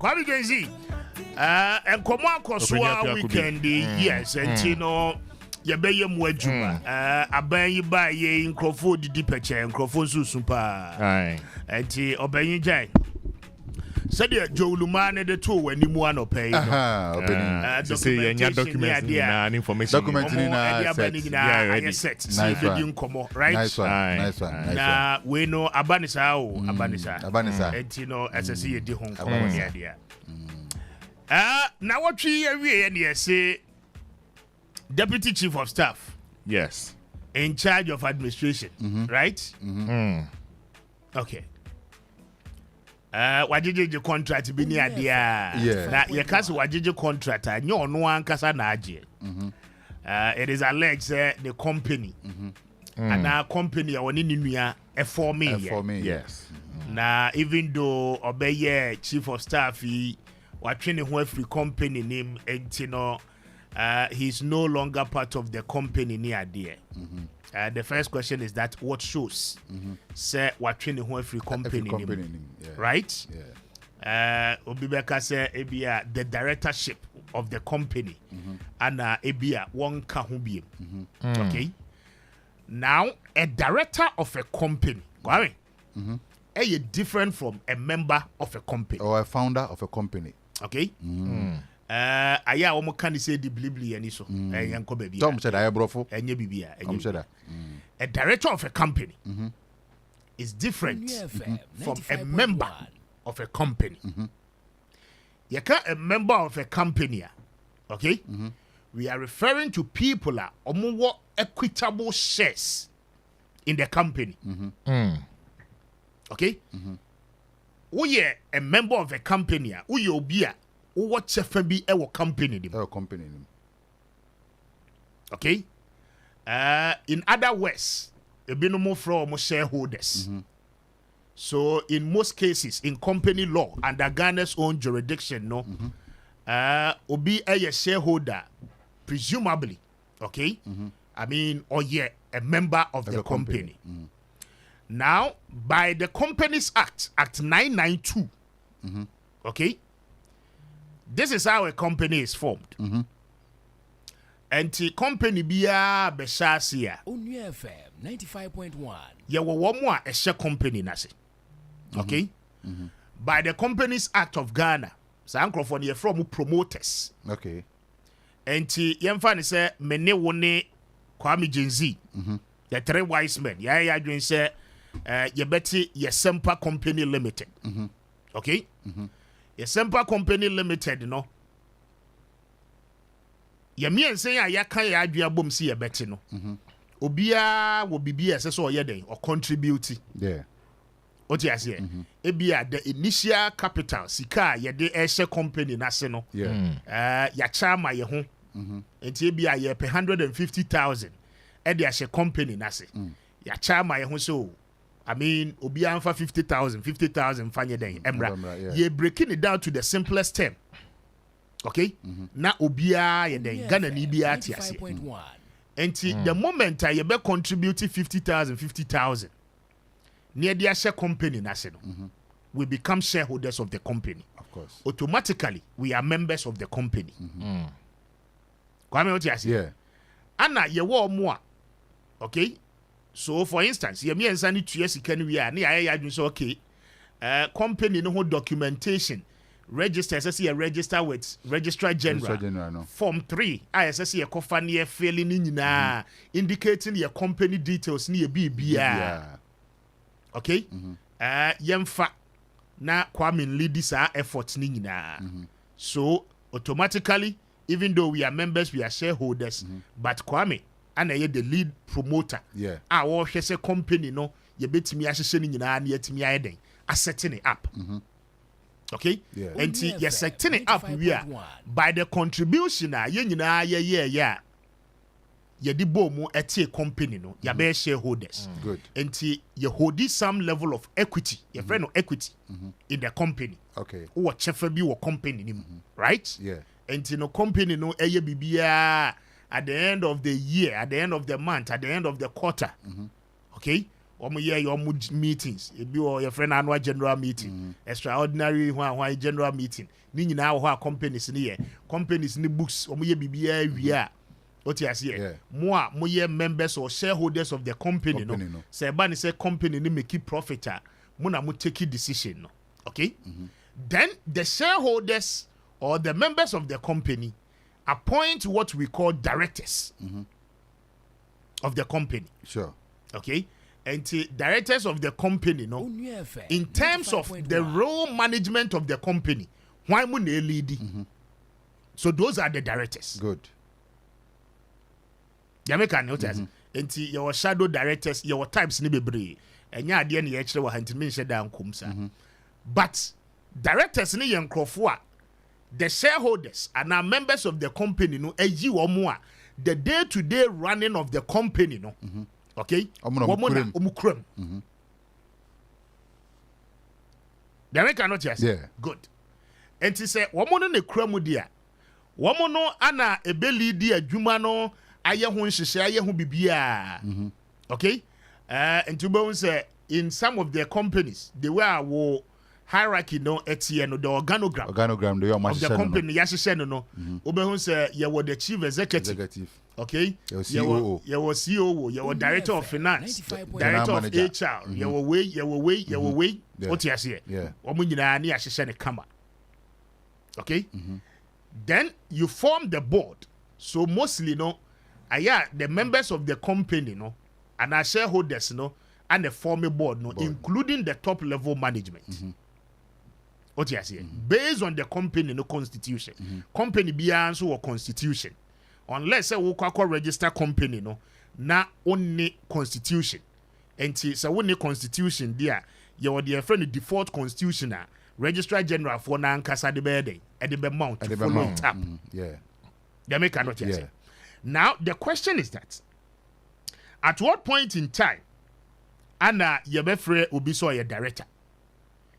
Kwame Genzi. And come on, Kosua weekend, yes, and Tino. Yabeye mu adwuma aban yi ba ye nkrofo didi peche nkrofo susumpa enti obanyi jan said Joluma ne de to wani mu anope no say yanya document na information na set see the nkomo right nice one na we no abanisa enti no asese ye di ho nkomo ne dia na wotwi awie ne say Deputy Chief of Staff. Yes. In charge of administration, right? Okay. Wajiji contract be near dia. Yeah. Na yakasi wajiji contract nyo Onua nkasa na aje. It is alleged the company. And our company awoni ninua forming. Yes. Na even though obeye Chief of Staff he watching who free company name entino he's no longer part of the company near there. The first question is that what shows? Say what training who free company name, right? Yeah. Obibeka say ebia the directorship of the company and ebia one kahubie. Okay. Now a director of a company, is different from a member of a company or a founder of a company. Okay. Aya omo kan say di blibli ani so yanko baby Tom said I brofo enye bibia enye a director of a company is different from a member of a company. You can't a member of a company, okay? We are referring to people that omo equitable shares in the company. Okay? We are a member of a company, we obia what be our company. Okay? In other words, a binomo from shareholders. So in most cases, in company law under Ghana's own jurisdiction, obi a shareholder, presumably, okay? I mean, or a member of the company. Now, by the Companies Act, Act 992, okay? This is how a company is formed. And the company biya beshasia. Onua FM 95.1. Ya one more a share company nasi. Okay? By the Companies Act of Ghana, Sankrophone ye from promoters. Okay. And the yemfani say mene wone Kwame Genzi. The three wise men. Ya doing say ye beti ye Sempa Company Limited. Okay? Ye Sempa Company Limited, no. Ye me and say ya kan ya adua bom si ye beti no. Obia will be BS or yeden or contribute. Yeah. What you say? Ebia the initial capital sika ye de share company na se no. Yeah. Ya chama ye ho. Enti ebia ye per 150,000 e de share company na se. Ya chama ye ho so. I mean, obia anfa 50,000 fanye den emra. Ye breaking it down to the simplest term. Okay? Na obia ye den Ghana ni bia tiase. Enti the moment you be contributing 50,000 near the share company na se no. We become shareholders of the company. Of course. Automatically we are members of the company. Kwame what you say? Yeah. Ana ye wo mo. Okay? So for instance, ye me ensani tuye sika ni wi a na ya adwun so okay. Company no ho documentation register says you register with Registrar General. Form 3 says you kofa na failing ni nyina indicating your company details ni bibia. Okay? Yemfa na Kwame lead this efforts ni nyina. So automatically, even though we are members, we are shareholders, but Kwame and the lead promoter. Yeah. Our say company no ye betimi ahye ni nyina na yetimi ayeden setting it up. Okay? Yeah. And you're setting it up we are by the contribution ye nyina ye di bomu eti company no ya be shareholders. Good. And you hold some level of equity, your friend of equity in the company. Okay. Or chefa bi wo company nim, right? Yeah. And no company no eye bibia at the end of the year, at the end of the month, at the end of the quarter. Okay? your meetings. It be your friend annual general meeting, extraordinary one general meeting. Ni nyina ho companies ni ye. Companies ni books omo ye bibia wi what you see more members or shareholders of the company no. Say ba ni say company ni make profit mo na mo take decision no. Okay? Then the shareholders or the members of the company appoint what we call directors of the company. Sure. Okay? And the directors of the company, no, in terms of the role management of the company, why mo na lead? So those are the directors. Good. Jamaica notice. And your shadow directors, your types ni bebre. And ya ade na ye kire wa hantimi nhye da nkomsa. But directors ni ye nkrofo the shareholders and our members of the company no eyi omo a the day-to-day running of the company no. Okay? Omukram. Jamaica notice. Yeah. Good. And he say womo no ne kramu dia. Womo no ana ebeli di adwuma no aye ho nhyehyɛ aye ho bibia. Okay? And to be say in some of their companies they were hierarchy no etie no the organogram of the company yahyehyɛ no obehun say you were the chief executive. Okay? CEO. You were CEO, you were director of finance, director of HR, you were way. What you say? Yeah. Omo nyina na yahyehyɛ ne kama. Okay? Then you form the board. So mostly no the members of the company no and our shareholders no and the former board no including the top level management. What you say? Based on the company no constitution. Company biya so or constitution. Unless we register company no na only constitution. And so only constitution there you the friend default constitution registrar general for na nkasa de be at the mount to follow it up. They make cannot say. Now the question is that at what point in time Anna Yebefre will be so a director?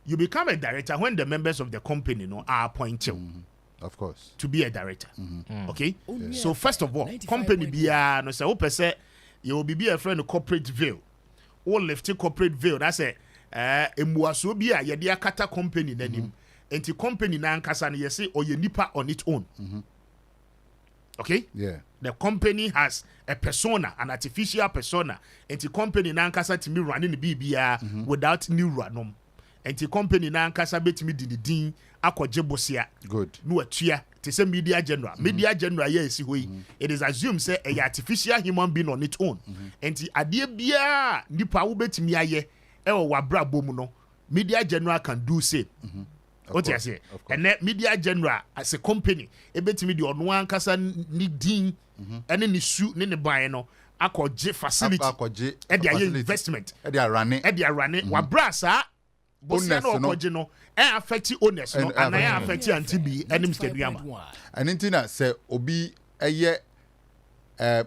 You become a director when the members of the company are appointed. Of course. To be a director. Okay? So first of all, company be no say opese you will be a friend of corporate veil. Or left corporate veil. That's a emuaso bi a ye de akata company nanim. Enti company na nkasa no ye say or ye nipa on its own. Okay? Yeah. The company has a persona, an artificial persona. And the company na nkasa timi running the BBA without new ranom. And the company na nkasa betimi din akwaje bosia. Good. No atua. Te say media general. Media general here is hoi. It is assumed say a artificial human being on its own. And the ade bia nipa wo betimi aye e wo wabra bomu no. Media general can do same. What you say? And that media general as a company, a bit me the Onua nkasa ni din and ni su ni buy no akwaje facility e dia investment e dia running wa brasa bosia no akwaje no e affect owners no and e affect antibi enim skeduama and intina say obi eye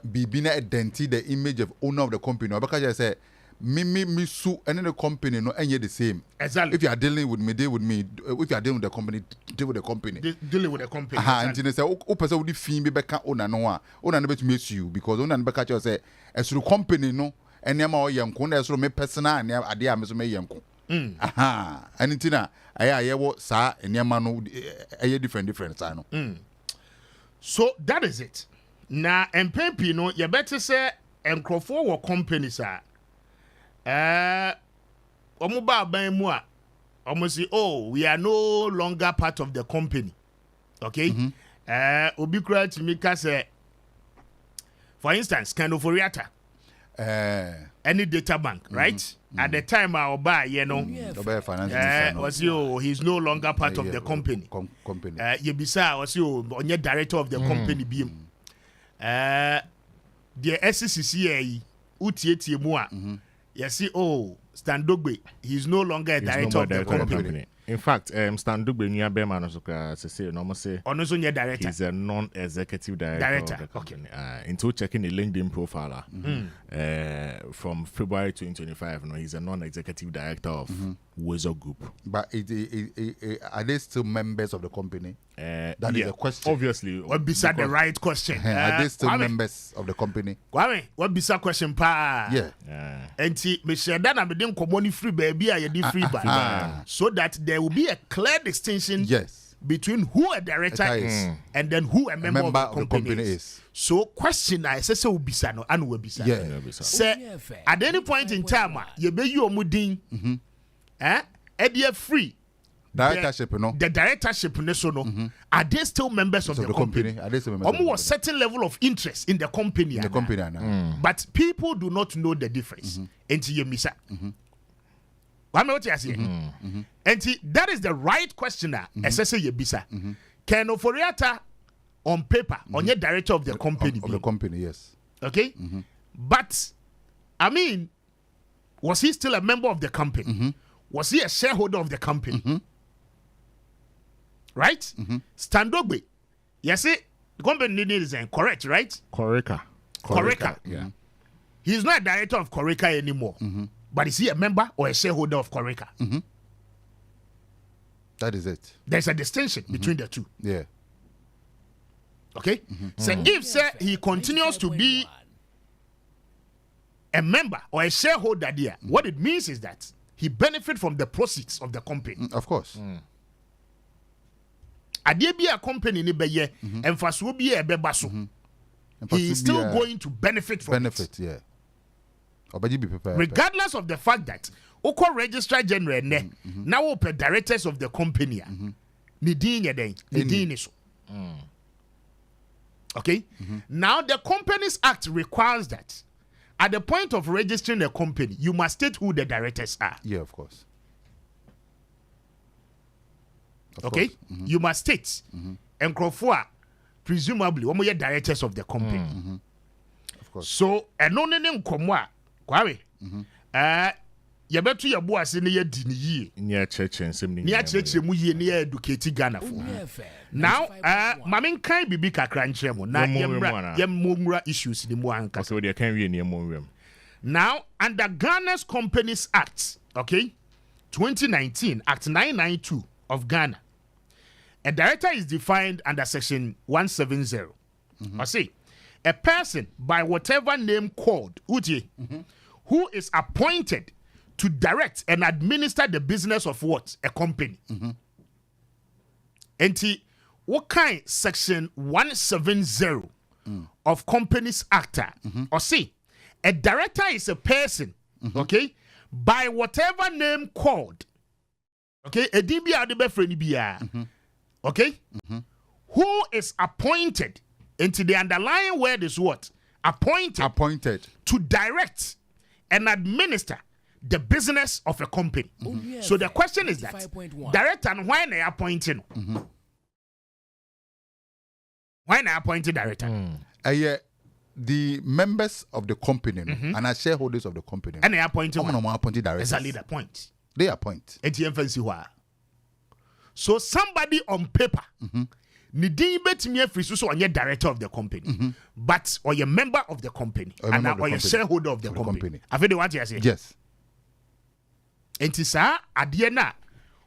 bibi na identity the image of owner of the company obaka say me su and the company no any the same. Exactly. If you are dealing with me, deal with me. If you are dealing with the company, deal with the company. Dealing with the company. And you say, "O person would fee me back owner no owner never to miss you because owner back you say as through company no and yama or yanko as through me personal and idea me so me yanko." Aha. And intina aya wo sa and yama no different I know. So that is it. Now MPP no you better say enkrofo wo companies are omuba ban mu a say we are no longer part of the company. Okay? Obi kura timika say for instance kind of Oriata any data bank, right? At the time I buy was he's no longer part of the company. Yebisa was onye director of the company BM. The SCCA utietie mu a yes, Standogbe, he's no longer a director of the company. In fact, Standogbe near Berman say no say director. He's a non-executive director. Of the company. Into checking the LinkedIn profile from February 2025, he's a non-executive director of Wizard Group. But are they still members of the company? That is a question. Obviously. What beside the right question? Are they still members of the company? Kwame, what beside question pa? Yeah. And me share that I'm doing common free baby I did free by. So that there will be a clear distinction between who a director is and then who a member of the company is. So question I say will be no and will be say at any point in time you be you omudin free directorship the directorship are they still members of the company? Are they still members? Almost certain level of interest in the company. But people do not know the difference until you miss it. What you say? And that is the right questioner. SSA Yebisa. Ken Oforiata on paper, on your director of the company. Of the company, yes. Okay? But, I mean, was he still a member of the company? Was he a shareholder of the company? Right? Standogbe. Yes, the company is correct, right? Coreca. Yeah. He's not a director of Coreca anymore. But is he a member or a shareholder of Coreca? That is it. There's a distinction between the two. Yeah. Okay? So if he continues to be a member or a shareholder there, what it means is that he benefits from the proceeds of the company. Of course. Adie bi a company ni beye, emfaso bi e beba so. He is still going to benefit from it. Yeah. Regardless of the fact that Oko Registrar General now open directors of the company. Okay? Now the Companies Act requires that at the point of registering a company, you must state who the directors are. Yeah, of course. Okay? You must state. And Crawford, presumably, one more directors of the company. Of course. So, and no name komwa, Kwame. Yabetu yabu ase ne yedi ni yie. Nya church ensem ni. Nya church mu yie ne educate Ghana for. Now, mamen kan bibi kakra nkyere mo na yemra issues ni mu anka. So they can we ni mo. Now, under Ghana's Companies Act, okay? 2019, Act 992 of Ghana. A director is defined under section 170. I say, a person by whatever name called, who is appointed to direct and administer the business of what? A company. And what kind section 170 of Companies Act? Or say, a director is a person, okay, by whatever name called, okay, a DBR, okay, who is appointed, into the underlying word is what? Appointed to direct and administer the business of a company. So the question is that, director, and why are appointing? Why are appointed director? The members of the company and are shareholders of the company. And they appointed directors. Exactly the point. They appoint. So somebody on paper, Nidin betimi free so on your director of the company, but or your member of the company, and or your shareholder of the company. I feel what you say. Yes. Enti sa adie na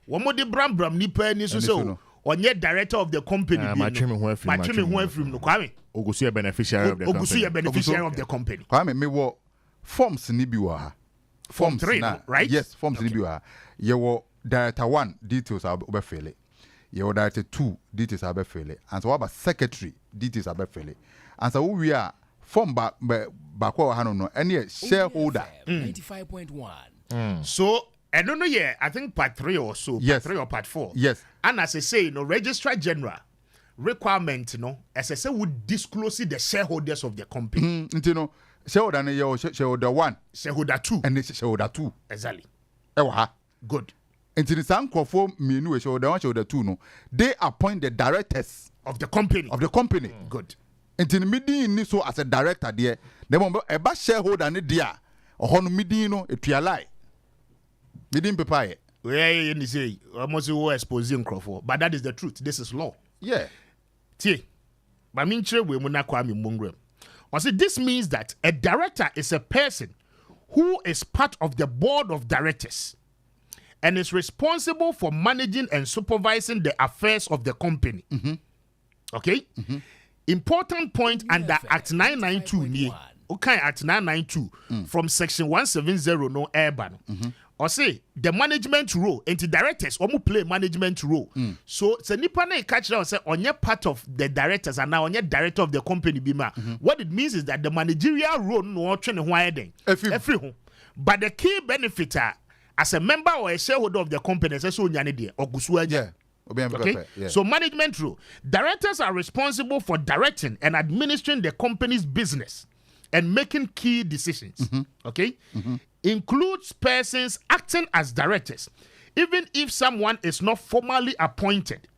wo mo de bram nipa ni so on your director of the company. Matwemi ho afrim no Kwame. Ogusu beneficiary of the company. Ogusu beneficiary of the company. Kwame me wo forms ni bi wa ha. Form 3, right? Yes, forms ni bi wa ha. Ye wo director 1 details are be fill it. Your director 2 details are be fill it. And so what about secretary details are be fill it. And so we are form back no any shareholder 95.1. So I don't know I think part 3 or so, yes. Part 3 or part 4. Yes. And as I say, Registrar General requirement, as I say, would disclose the shareholders of the company. Shareholder and shareholder 1, shareholder 2, and shareholder 2. Exactly. Good. Until the same conform menu shareholder 1, shareholder 2, no, they appoint the directors of the company. Good. Until the meeting so as a director there, they want a shareholder and dear or on meeting no a lie. Meeting paper. Where you say almost exposing Crawford, but that is the truth. This is law. Yeah. See, but this means that a director is a person who is part of the board of directors and is responsible for managing and supervising the affairs of the company. Okay? Important point under Act 992 near. Okay, Act 992 from Section 170 no urban. Or say the management role and the directors play management role. So it's a nipa na catch out say on your part of the directors and now on your director of the company bima. What it means is that the managerial role no train every home. But the key benefit as a member or a shareholder of the company says so nyane or gusua. Okay. So management role. Directors are responsible for directing and administering the company's business and making key decisions. Okay? Includes persons acting as directors. Even if someone is not formally appointed,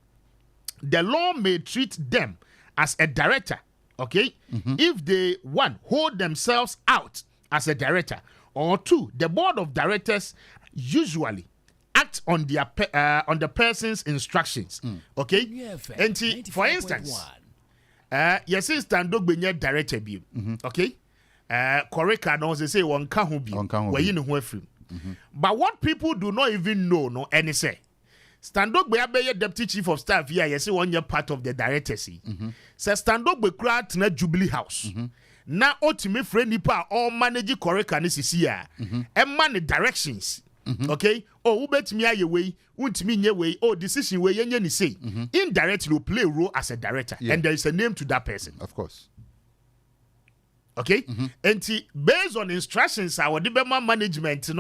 the law may treat them as a director, okay? If they, one, hold themselves out as a director, or two, the board of directors usually act on the person's instructions, okay? And for instance, yes, Standog Benye director, okay? Coreca knows they say one can't be where you know where from. But what people do not even know, no, any say. Standog be deputy chief of staff here, you see 1 year part of the directors. Say Standog be crowd na Jubilee House. Now ultimate friend nipa all manage Coreca this year. And man directions. Okay? Oh, who bet me your way, won't me your way, oh decision way any say. Indirectly will play a role as a director. And there is a name to that person. Of course. Okay, and based on instructions, our development management,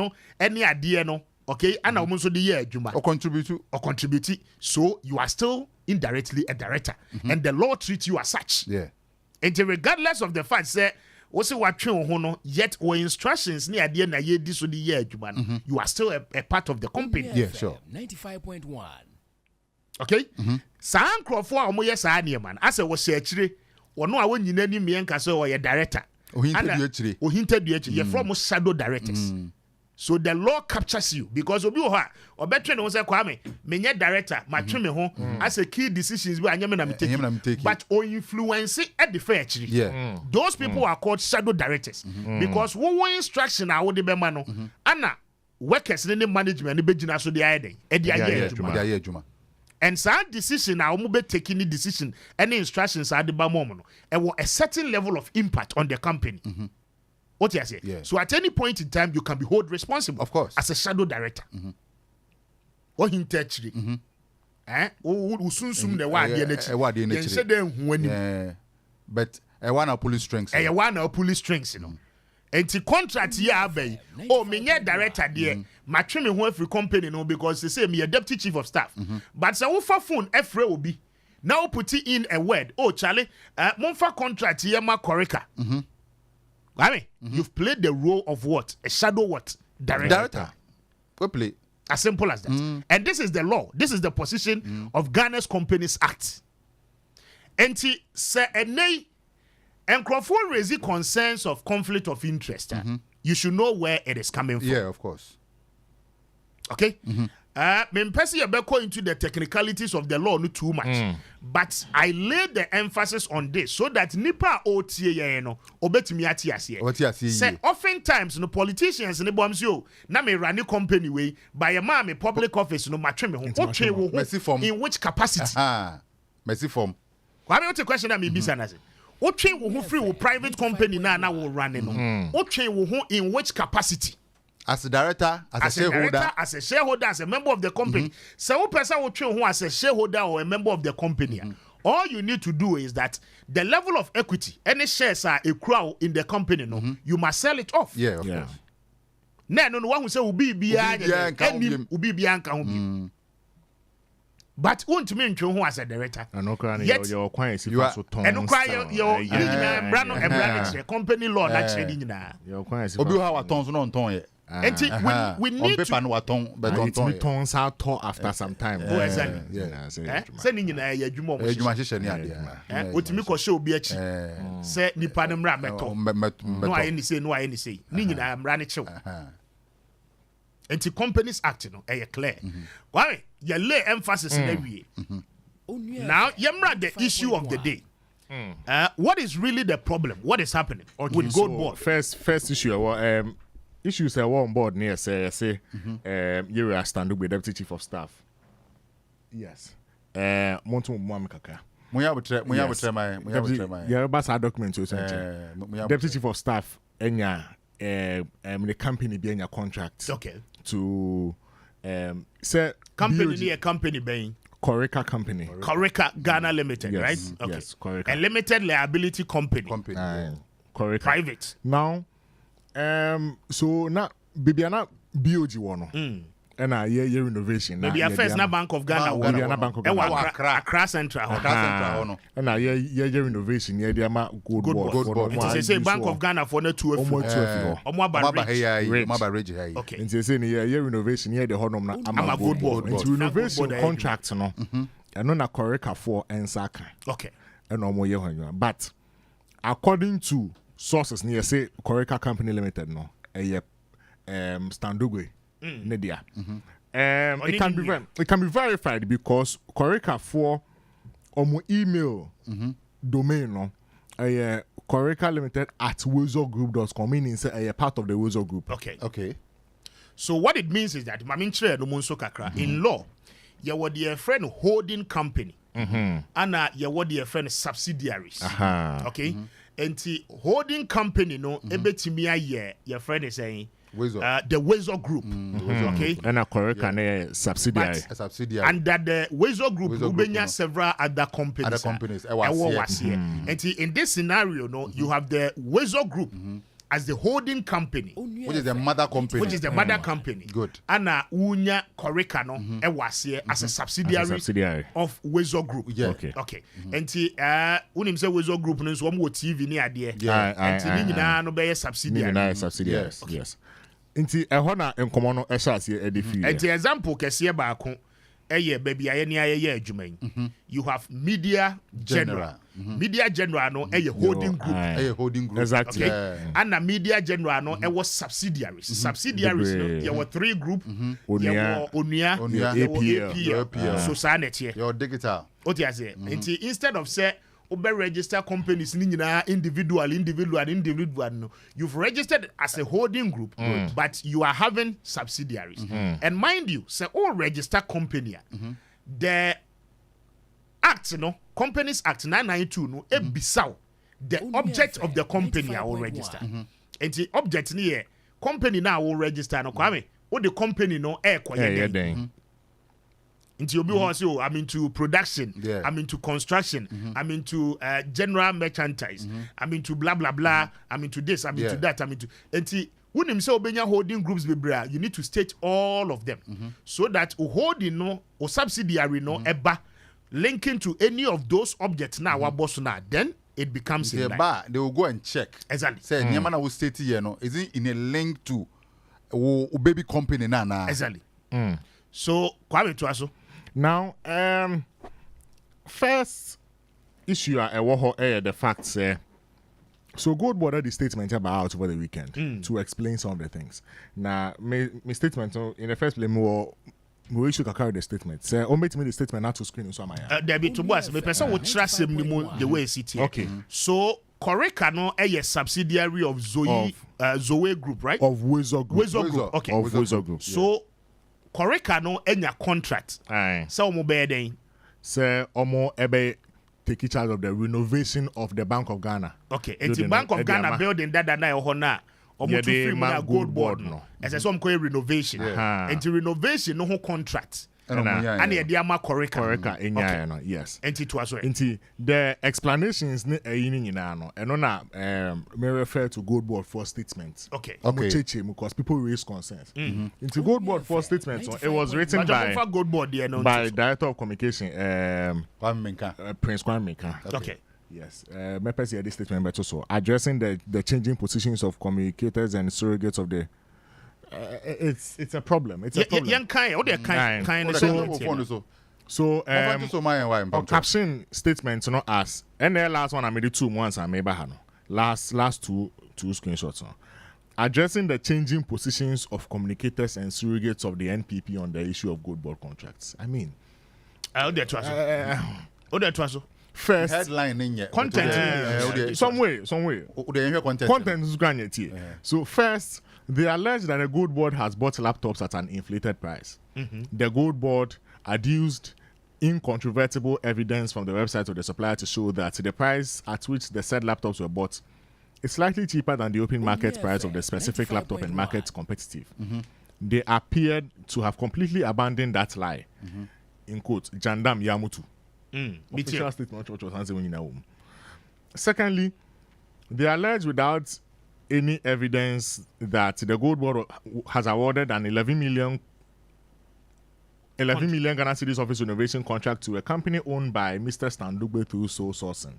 any idea, okay, and also the year, Juma, or contribute, so you are still indirectly a director, and the law treats you as such. Yeah, and regardless of the fact, say, also what you yet or instructions near the end of this or the year, Juma, you are still a part of the company. Yeah, sure. 95.1. Okay, San Crawford, man, as I was saying. Onua won nyina ni mienka so or director. Ohinted you from shadow directors. So the law captures you because obi ho a obetre no say Kwame menye director ma twe me ho as a key decisions bi anyame na me take. But o influence at the fair actually. Yeah. Those people are called shadow directors because one instruction a wo de be ma no ana workers ni management ni be gina so de ayeden e de ayeduma. And some decision now be taking the decision any instructions at the moment a certain level of impact on the company. What you say? Yeah. So at any point in time you can be held responsible, of course, as a shadow director. Or him actually. Usunsum the one but I want to pull strings. I want to pull strings, you know. And the contract here be me director there match me ho free company no because they say me a deputy chief of staff but so for phone every will be now put in a word Charlie monfa contract here ma Coreca I mean you've played the role of what a shadow what director we play as simple as that and this is the law, this is the position of Ghana's Companies Act. And say and Crawford raising concerns of conflict of interest. You should know where it is coming from. Yeah, of course. Okay? Me mpesi go into the technicalities of the law not too much. But I laid the emphasis on this so that nipa otie no obetumi ati ase. Say oftentimes no politicians ne bombs yo na me run company way by a man me public office no matwe me ho. In which capacity? Mercy form. Why me what question that me bisa na say? What train will free with private company now will run in? What train will in which capacity? As a director, as a shareholder, as a member of the company. So, one person will train who as a shareholder or a member of the company. All you need to do is that the level of equity, any shares are a crowd in the company, you must sell it off. Yeah, of course. No one who say will be behind but won't mean to who as a director. Yet you're quite so and your company law that's trading now. You're quite how tons on ton. And we need to but tons out after some time. Sending in a jumo. What me ko show be a say nipa nem ra meto. No I say. Nini am running show. And the Companies Act, clear. Why? You lay emphasis in every Now, yamra the issue of the day. What is really the problem? What is happening with GoldBod? First issue, issues are on board near say you are standing with deputy chief of staff. Yes. Montu Mwamkaka. Muya betre my. Yeah, but our document you sent. Deputy chief of staff enya the company be enya contract. Okay. To say company near company being Coreca company. Coreca Ghana Limited, yes, right? Okay. Yes, Coreca. A limited liability company. Coreca. Private. Now so now Bibiana BOG one. And year renovation. Maybe a first na Bank of Ghana. Ghana Bank of Ghana. Accra Central. And year renovation. Yeah, they are GoldBod. It is say Bank of Ghana for no 2 Okay. And they say year renovation. Yeah, the honor na GoldBod. It's renovation contract no. And on a Coreca for and Saka. Okay. And no more year. But according to sources near say Coreca Company Limited no. Standugwe. Nadia. It can be verified because Coreca for email domain no Coreca Limited at wizogroup.com meaning say a part of the Wizo Group. Okay. So what it means is that in law, you were the friend holding company and you were the friend subsidiaries. Okay. And the holding company no ebetimia your friend is saying the Wizo Group, okay, and a Coreca subsidiary, and that the Wizo Group will several other companies. And in this scenario, no, you have the Wizo Group as the holding company, which is the mother company. Good. And Unya Coreca no, as a subsidiary of Wizo Group. Yeah. Okay. And unim say Wizo Group no so mo TV ni ade. And no be subsidiary. Yes. Inti ehona enkomo no ehase edifi. Enti example kese baako baby aye ni aye adwuman. You have Media General. Media General no holding group. Exactly. Okay. And the Media General no was subsidiaries. Subsidiaries no there were 3 group. Onua, APL. Society. Your digital. What you say? Enti instead of say register companies individual no. You've registered as a holding group, but you are having subsidiaries. And mind you, say all register company the act no Companies Act 992 no ebisao the object of the company I will register. And the object near company now will register no kwame o the company no into your I'm into production, I'm into construction, I'm into general merchandise, I'm into blah blah blah, I'm into this, I'm into that, I'm into when himself holding groups bebra, you need to state all of them so that holding no or subsidiary no eba linking to any of those objects now our boss now then it becomes they will go and check exactly say nyamana will state here no is it in a link to baby company na exactly so kwame to aso. Now, first issue I want the facts. So GoldBod had the statement about over the weekend to explain some of the things. Now, my statement in the first place, we should carry the statement. Say, make me the statement not to screen so my. There be to boss. The person will trust him the way it is. Okay. So Coreca no a subsidiary of Zoe Group, right? Of Wizo Group. Okay. Of Wizo Group. So. Coreca no enya contract. So omo be den. Say omo ebe take charge of the renovation of the Bank of Ghana. Okay. And the Bank of Ghana building that na ho na omo to free na GoldBod no. Ese so omo renovation. And the renovation no ho contract. And the diama Coreca enya no. Yes. And it was the explanations ne nyina no. And na me refer to GoldBod for statements. Okay. Because people raise concerns. Into GoldBod for statements, it was written by GoldBod by Director of Communication Prince Kwame Menka. Okay. Yes. My person this statement but also addressing the changing positions of communicators and surrogates of the it's a problem. It's a problem. So caption statement no as and the last one I made 2 months I made last two screenshots addressing the changing positions of communicators and surrogates of the NPP on the issue of GoldBod contracts. I mean first headline in content some way content is going to so first They allege that the GoldBod has bought laptops at an inflated price. The GoldBod adduced incontrovertible evidence from the website of the supplier to show that the price at which the said laptops were bought is slightly cheaper than the open market price of the specific laptop and market competitive. They appeared to have completely abandoned that lie. In quote, Jandam Yamutu. Official statement which was answered when you know. Secondly, they allege without any evidence that the GoldBod has awarded an 11 million Ghana Cedis office renovation contract to a company owned by Mr. Standugbe through sole sourcing.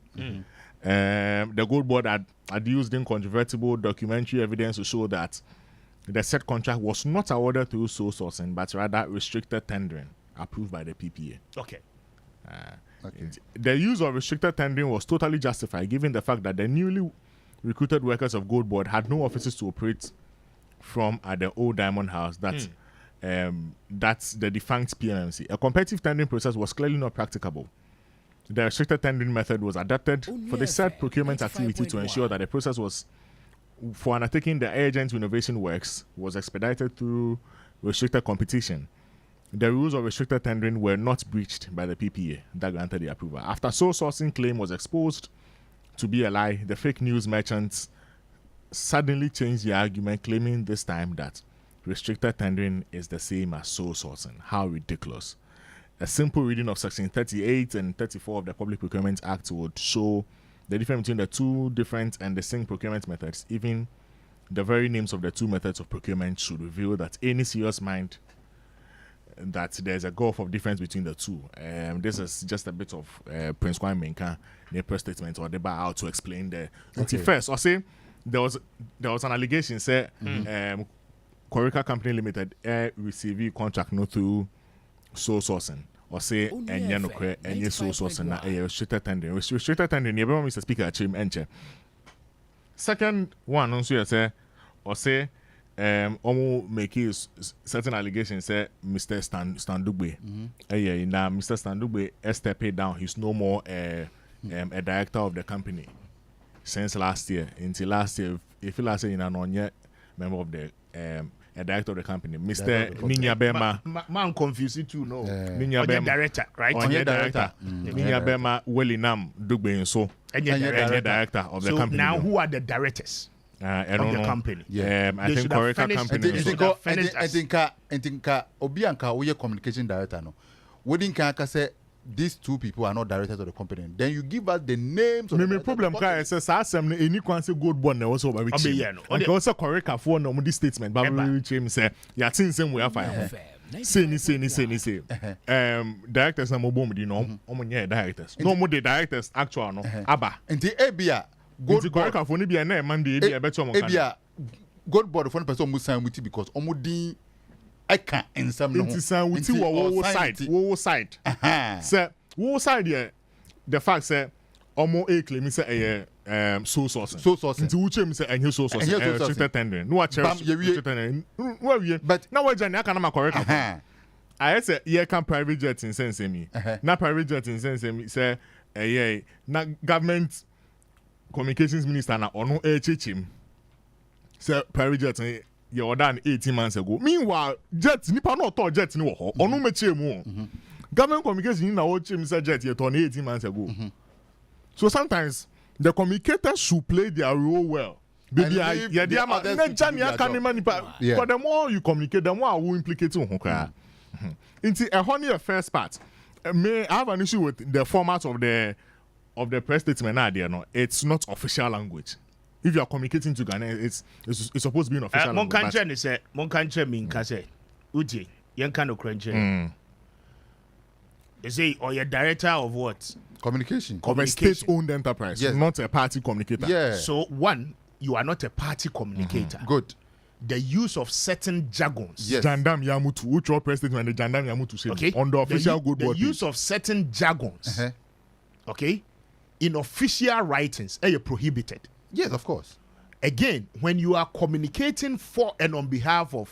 The GoldBod had adduced incontrovertible documentary evidence to show that the said contract was not awarded through sole sourcing, but rather restricted tendering, approved by the PPA. Okay. The use of restricted tendering was totally justified, given the fact that the newly recruited workers of GoldBod had no offices to operate from at the old Diamond House. That's the defunct PMMC. A competitive tendering process was clearly not practicable. The restricted tendering method was adapted for the said procurement activity to ensure that the process was for undertaking the urgent renovation works was expedited through restricted competition. The rules of restricted tendering were not breached by the PPA that granted the approval. After sole sourcing claim was exposed to be a lie, the fake news merchants suddenly changed the argument, claiming this time that restricted tendering is the same as sole sourcing. How ridiculous. A simple reading of Section 38 and 34 of the Public Procurement Act would show the difference between the two different and distinct procurement methods. Even the very names of the two methods of procurement should reveal that any serious mind that there's a gulf of difference between the two. This is just a bit of Prince Kwame Menka press statement or debate how to explain the. Okay. First, I'll say there was an allegation say Coreca Company Limited receive contract no through sole sourcing or say any sole sourcing na restricted tendering. Restricted tendering. Everyone Mr. Speaker achim enche. Second one also you say or say Omo make certain allegations say Mr. Standugbe. Now Mr. Standugbe stepped down. He's no more a director of the company since last year. Until last year, if last year you're not yet member of the a director of the company, Mr. Ninya Bema. Man confused too, no. Ninya Bema director, right? Onye director. Ninya Bema Welinam Dugbe so. Enye director of the company. Now who are the directors? I of the company. I think Coreca company. I think Obianka we communication director no. Wedding can say these two people are not directors of the company. Then you give us the names of the problem guy says asem any kwan say GoldBod na also ba we chi. And also Coreca for no this statement but we chi say ya tin same way afa. Say directors na mo bom di no omo nye directors. No mo the directors actual no aba. Nti ebia Coreca for ni bia na man dey ebia beto mo kan. Ebia GoldBod for no person mo sign with because omo din I can't in some no. It's wo side. Say wo side here. The fact say omo claim say sole sourcing. Into which me say enye sole sourcing. Restricted tendering. No restricted tendering. No we. But now we jani aka na ma correct. I say here can private jet in sense me. Na private jet in sense me say na government communications minister na ono him. Say private jet you were done 18 months ago. Meanwhile, jet nipa no to jet ni wo ho. Onu meche mu. Government communication na wo chem say jet you turn 18 months ago. So sometimes the communicators should play their role well. Baby, but the more you communicate, the more I will implicate you. Into a honey first part. May I have an issue with the format of the press statement idea. No, it's not official language. If you are communicating to Ghana, it's supposed to be an official language. Monkanche mean kase. Uji, yanka no krenche. You say, or you're director of what? Communication. Of a state-owned enterprise, yes. Not a party communicator. Yeah. So one, you are not a party communicator. Good. The use of certain jargons. Yes. Jandam Yamutu, which your press statement, the Jandam Yamutu said. Okay. On the official GoldBod. The use of certain jargons. Okay. In official writings, are prohibited. Yes, of course. Again, when you are communicating for and on behalf of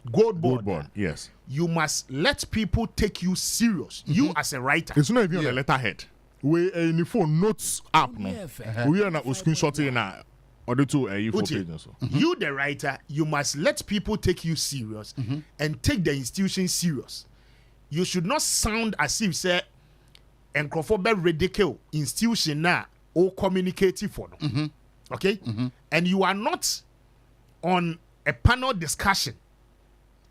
GoldBod, yes, you must let people take you serious. You as a writer. It's not even on the letterhead. We in the phone notes app no. We are not screenshotting na Or the two A4 pages. You, the writer, you must let people take you serious and take the institution serious. You should not sound as if say encrophobe ridicule institution na or communicative for them. Okay? And you are not on a panel discussion.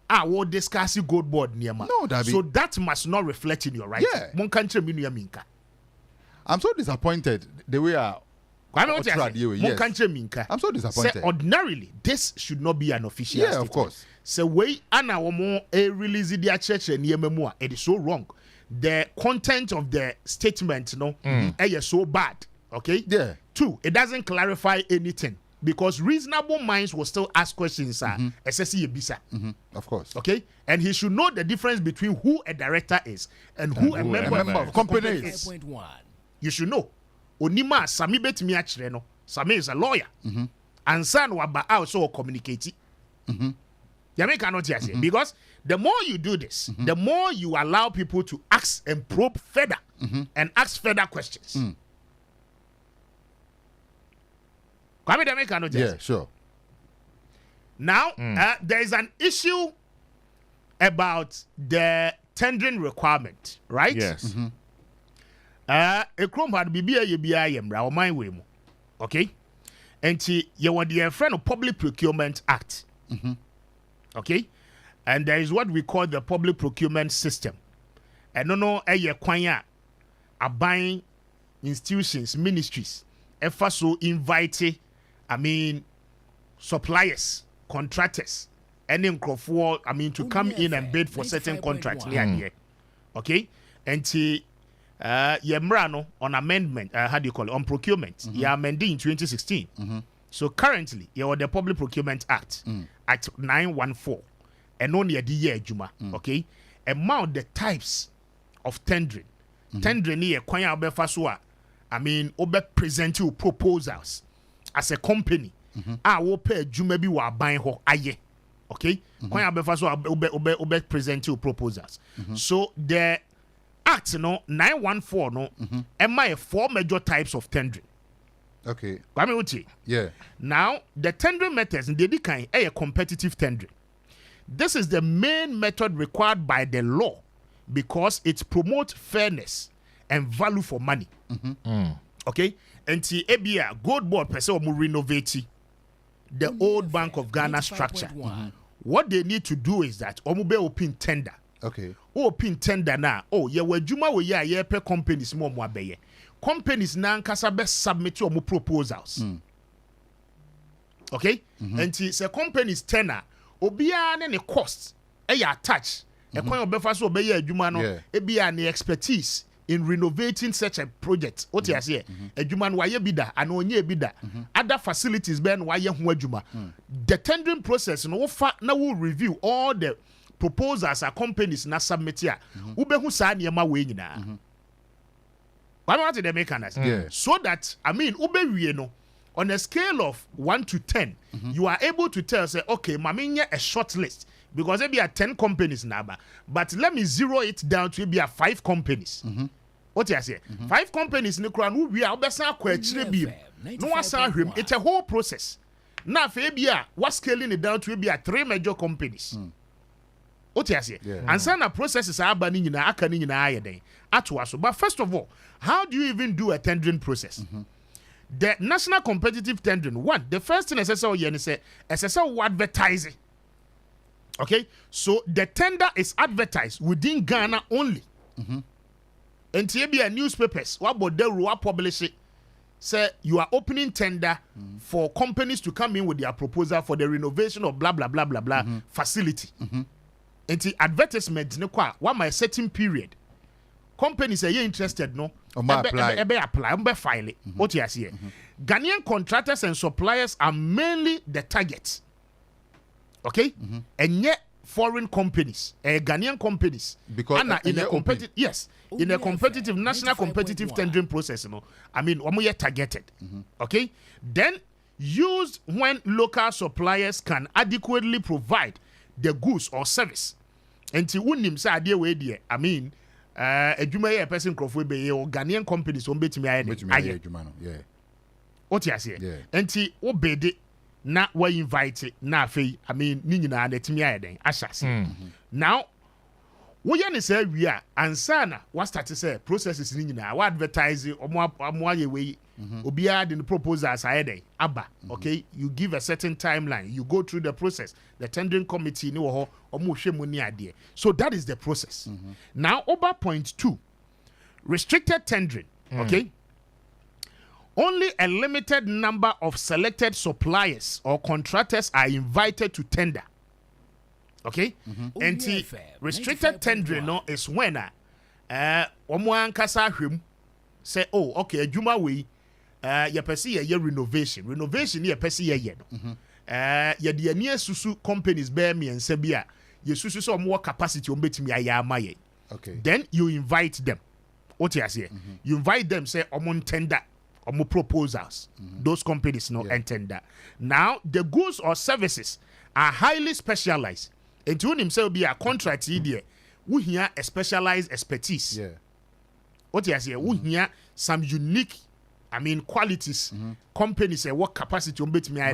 Will discuss GoldBod Niema. No, Dabi. So that must not reflect in your writing. Yeah. I'm so disappointed the way I'm so disappointed. Say, ordinarily, this should not be an official statement. Of course. So way Anna Womo a release the church and Yememua. It is so wrong. The content of the statement, is so bad. Okay? Yeah. 2, it doesn't clarify anything. Because reasonable minds will still ask questions, Of course. Okay? And he should know the difference between who a director is and who a member of company is. 5.1. You should know. Onima Sami betimi achire no. Sami is a lawyer. And son waba also communicate. You cannot hear because the more you do this, the more you allow people to ask and probe further and ask further questions. Yeah, sure. Now, there is an issue about the tendering requirement, right? Yes. A chrome had bibia yembra or my way. Okay? And you want the friend of Public Procurement Act. Okay? And there is what we call the public procurement system. And no kwanya a buying institutions, ministries. If so invite, suppliers, contractors, any to come in and bid for certain contracts. Okay? And Yemrano on amendment, how do you call it? On procurement. Amending in 2016. So currently, you the Public Procurement Act, Act 914, and only a year Juma. Okay? Amount the types of tendering. Tendering here, kwanya obefasua. Obe present you proposals as a company. Will pay Juma be wa buying ho aye. Okay? Kwanya obefasua obe present you proposals. So the Act 914 and 4 major types of tendering. Okay. Yeah. Now, the tendering methods in the kind a competitive tendering. This is the main method required by the law because it promotes fairness and value for money. Okay? And the ABA GoldBod per se will renovate the old Bank of Ghana structure. What they need to do is that omube open tender. Okay. Open tender now. Yeah, we juma we ya per companies more beye. Companies now kasa be submit your proposals. Okay? And it's a company's tenor. Obia ne cost attach. E kwan obefa so obeye adwuma no e bia ne expertise in renovating such a project. What you say? Adwuma no waye bida and onye bida. Other facilities ben waye ho adwuma. The tendering process no will review all the proposals a companies na submit here. Ubehu sa niema we nyina. Why not they make us? So that ube no on a scale of 1 to 10, you are able to tell say, okay, maminya a short list because there be 10 companies now, but let me zero it down to be 5 companies. What you say? 5 companies in the we are best it's a whole process. Now, Fabia was scaling it down to be 3 major companies. What you say? And some processes are banning in a but first of all, how do you even do a tendering process? The national competitive tendering, the first thing SSL advertising. Okay, so the tender is advertised within Ghana only. And TBA newspapers, what publish it? Say you are opening tender for companies to come in with their proposal for the renovation of blah blah blah blah blah facility. And the advertisement, what my certain period. Companies are interested, no? Apply, file it. What you see? Ghanaian contractors and suppliers are mainly the target. Okay? And yet foreign companies, Ghanaian companies, because in a competitive, in a competitive national competitive tendering process, we are targeted. Okay? Then used when local suppliers can adequately provide the goods or service. And to unim say idea way there, a person crofwe be or Ghanaian companies on betimi aye. What you say? Enti wo bede na wa invite na afei I mean ni nyina na timi ayeden ahyase. Now wo ya ne say wi a ansa na wa start say processes ni nyina wa advertise omo aye we obi a the proposals ayeden aba. Okay, you give a certain timeline, you go through the process, the tendering committee ni wo ho omo hwe mu ni ade. So that is the process. Now over point 2, restricted tendering. Okay, only a limited number of selected suppliers or contractors are invited to tender. Okay? And restricted tendering no is when omo ankasa hwem say, oh, okay, adwuma we ye pese ye renovation. Renovation ye pese ye no. Ye de ani asusu companies bear me and say bia ye susu so more capacity on betimi ayama ye. Okay. Then you invite them. What you say? You invite them, say omo tender. Or more proposals, those companies no tender. Now the goods or services are highly specialized. And to himself be a contract here, we hear a specialized expertise. Yeah. What you say? We hear some unique, I mean qualities. Companies say what capacity on bet me I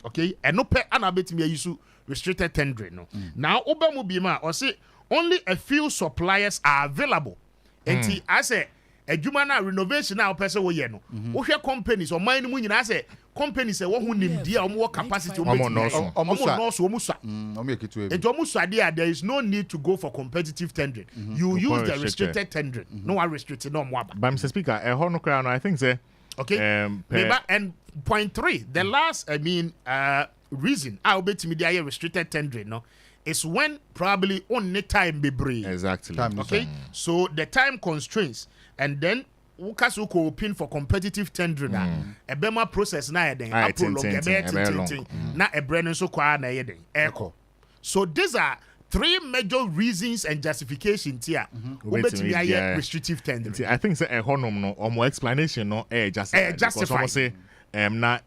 okay, and no pe anabet me use restricted tendering. No. Now Obamu Bima or say only a few suppliers are available. And I say. Adwuma na renovation na opese wo ye no wo hwe companies o man mu nyina say companies e wo hu nimdia o mo capacity o mo no so o mo swa there is no need to go for competitive tendering. You use the restricted tendering. No one restricted no mo aba. But Mr. Speaker, ho no kra no I think say okay. And point 3, the last reason I obetimi dey restricted tendering no is when probably only time be brave. Exactly. Okay? So the time constraints. And then ukasu ko pin for competitive tendering a bema process na yeden a prolong na e brand so kwa na yeden echo. So these are 3 major reasons and justifications here. Ubetimi restrictive tendering. I think say honum no or more explanation no justified. Justify say na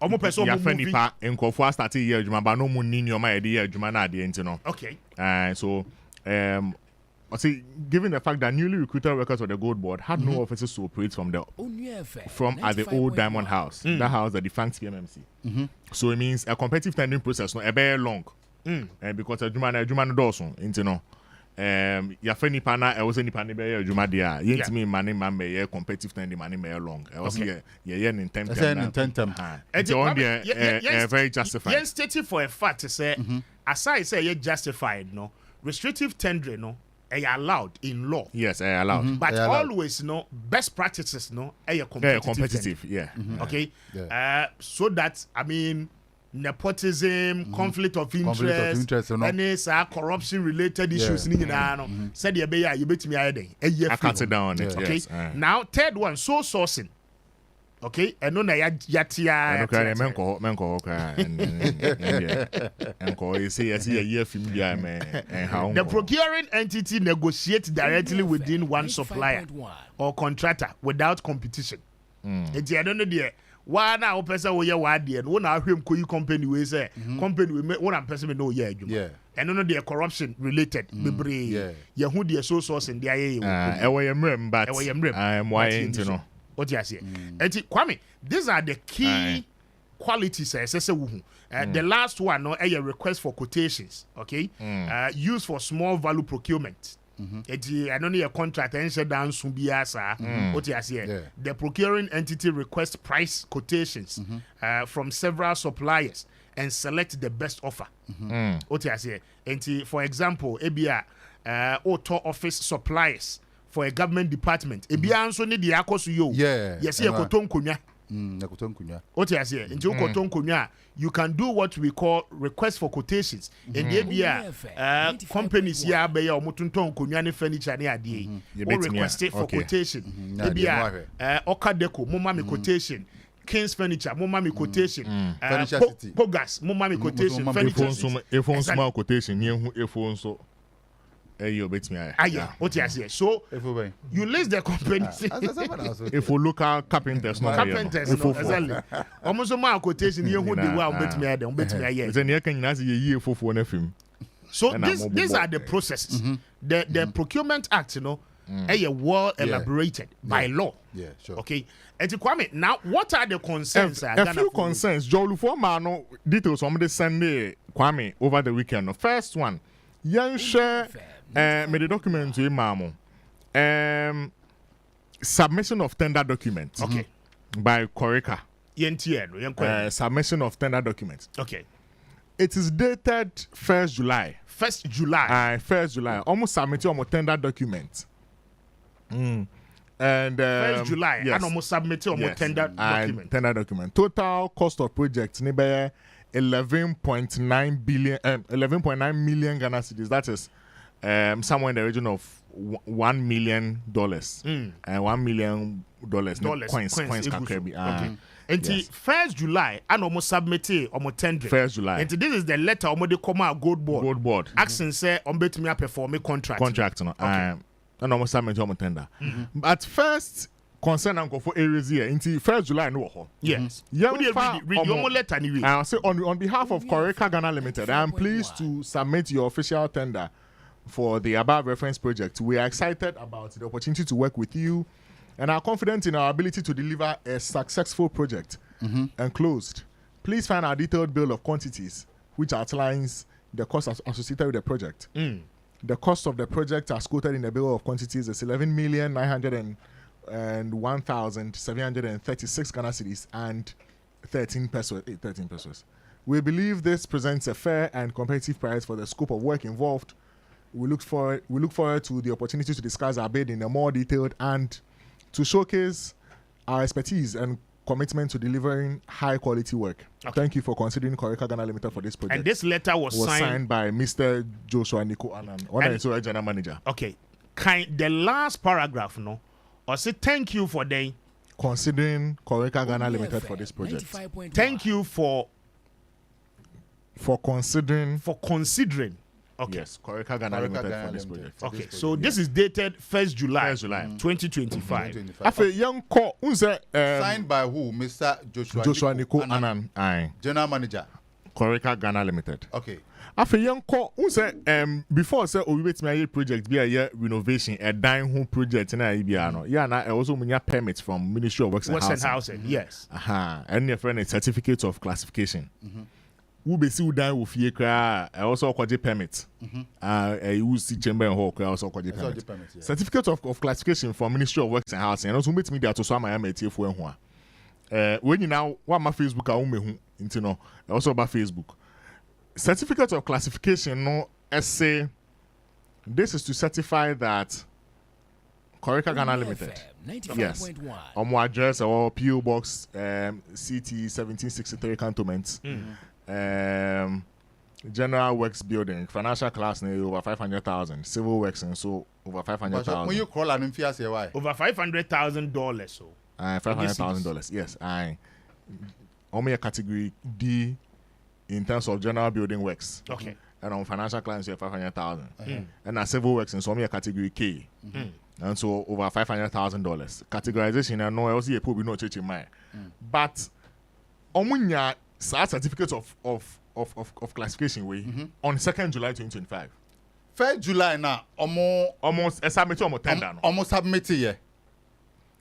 omo person mo movie pa enkofo start year adwuma ba no mu ni nyoma e de year adwuma na ade enti no. Okay. So I see, given the fact that newly recruited workers of the GoldBod had no offices to operate from at the old Diamond House, that house that defunct PMMC. So it means a competitive tendering process no very long, because a Juma no doso, you know. Ya fe nipa na e wo se nipa ne be ya adwuma de a yentimi mane man be ye competitive tending mane me long e wo se ye in tentem it's on there very justified. Yes, stated for a fact to say aside say ye justified no restrictive tendering no allowed in law. Yes, allowed. But always best practices competitive. Okay. So that I mean nepotism, conflict of interest any corruption related issues said you bet me I cut it down. Okay. Yes. Now third one, sole sourcing. Okay, and no na yatia. Okay, menko you see a year film the procuring entity negotiates directly within one supplier or contractor without competition. It's I don't know there. Why now person we wade and one ahwem koyi company we say company we one person no yeah adwuma. And no the corruption related bebre. Ye hu the sole sourcing there ye. But I am why into no. What you say? Kwame, these are the key qualities. The last one, a request for quotations. Okay, used for small value procurement. I don't need a contract and shut down Sumbiasa. What you say? The procuring entity requests price quotations from several suppliers and select the best offer. What you say? And for example, ABA auto office suppliers. For a government department, ebia nso ne de akoso yo. Yes, ye koton konwa. What you say? Into koton konwa, you can do what we call request for quotations. And ebia companies here be ya omotonton konwa ne furniture ne ade. Or request for quotation. Ebia Okadeco, moma me quotation. King's Furniture, moma me quotation. Pogas, moma me quotation. Furniture. If on small quotation, if on so. What you say? So you list the companies. If we look at carpenters, exactly. Almost a quotation you who the one bet me. Then you can answer year for one film. So these are the processes. The Procurement Act, well elaborated by law. Yeah, sure. Okay. And Kwame, now what are the concerns? A few concerns. Jolu for mano details on the Sunday Kwame over the weekend. No, first one, young share made the document to Mamo. Submission of tender documents. Okay. By Coreca. Submission of tender documents. Okay. It is dated 1st July. 1st July. 1st July. Almost submitted almost tender document. And 1st July. Yes. And almost submitted almost tender document. Tender document. Total cost of project nearby 11.9 billion 11.9 million Ghana cedis. That is somewhere in the region of $1 million. And $1 million coins okay. And 1st July, and almost submitted almost tender. 1st July. And this is the letter almost come out GoldBod. Asking say on bet me perform a contract. No. Okay. And almost submitted almost tender. But first concern and go for areas here until 1st July no. Yes. Read your letter anyway. I'll say on behalf of Coreca Ghana Limited, I am pleased to submit your official tender for the above reference project. We are excited about the opportunity to work with you and are confident in our ability to deliver a successful project. Enclosed. Please find our detailed bill of quantities, which outlines the costs associated with the project. The cost of the project as quoted in the bill of quantities is 11,901,736 Ghana cedis and 13 pesos. We believe this presents a fair and competitive price for the scope of work involved. We look forward to the opportunity to discuss our bid in a more detailed and to showcase our expertise and commitment to delivering high quality work. Okay. Thank you for considering Coreca Ghana Limited for this project. And this letter was signed by Mr. Joshua Nico Anan, a general manager. Okay. The last paragraph, no, or say thank you for the considering Coreca Ghana Limited for this project. Thank you for considering. Okay. Yes, Coreca Ghana Limited for this project. Okay, so this is dated 1st July 2025. After young call, signed by who? Mr. Joshua Nico Anan, general manager. Coreca Ghana Limited. Okay. After young call, before say we wait my project be a year renovation, a dying home project in Ibiano. Yeah, and I also mean permits from Ministry of Works and Housing. Yes. And your friend a certificate of classification. Who be see down with ye cry also kwaje permit. You see chamber and hall also kwaje permit. Certificate of classification from Ministry of Works and Housing. And also meet me there to swam my MT for one. When you now what my Facebook I won't into no also about Facebook. Certificate of classification no essay. This is to certify that Coreca Ghana Limited. Yes. Onua address or PO Box CT 1763 Cantonment. General Works Building, financial class over 500,000, civil works and so over 500,000. When you call an say why? Over $500,000 so. $500,000, yes. Only a category D in terms of general building works. Okay. And on financial clients you have 500,000. And on civil works and so only a category K. And so over $500,000. Categorization and no else you probably no church in mind. But omunya certificate of classification way on 2nd July 2025. 1st July now almost submit almost tender no. Almost submitted yeah.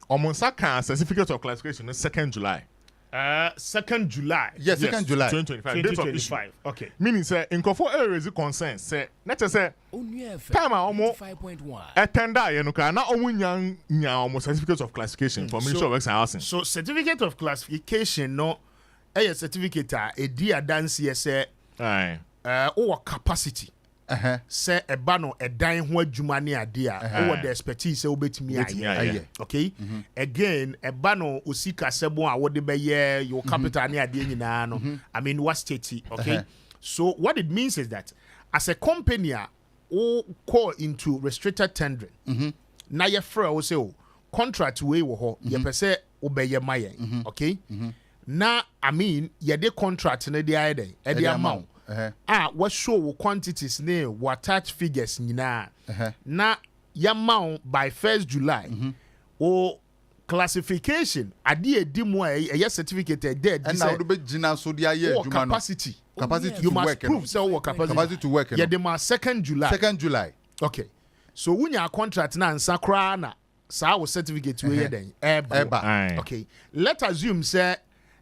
Almost certificate of classification is 2nd July. 2nd July. Yes, 2nd July 2025. Okay. Meaning say in for areas concerns say let us say time almost a tender you know na omunya almost certificate of classification from Ministry of Works and Housing. So certificate of classification no a certificate a dear dance yes or capacity say a banner a dying what jumani idea or the expertise obetimi okay again a banner usika sebo what the be your capital near the I mean what state okay so what it means is that as a company or call into restricted tendering na ye fra o say contract we wo ho ye pese obeye mayen okay na I mean ye de contract na de ayede e de amount what show quantities ne what attach figures nyina na ya amount by 1st July o classification ade edimu a certificate there and now be gina so dia ye adwuma no capacity to you work must prove so what capacity to work ye de ma 2nd July okay So when your contract na ansa kra na sa wo certificate we then Eba. okay, let's assume say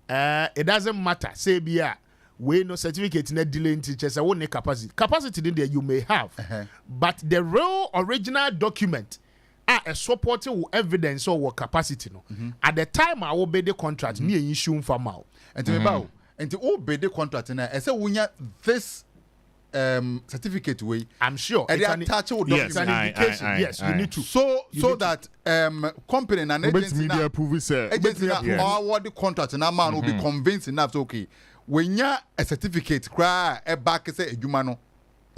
it doesn't matter say bia we no certificate na delay in teachers say what capacity in there you may have but the real original document a supporting evidence or capacity no at the time I will be the contract me issue for mal and me ba and o be the contract na e say wunya this certificate way I'm sure it's an attachable document. Yes, an indication. Yes, you need to. So that company and agency media approve say agency award the contract and man will be convinced enough so okay when ya a certificate cry e back say adwuma no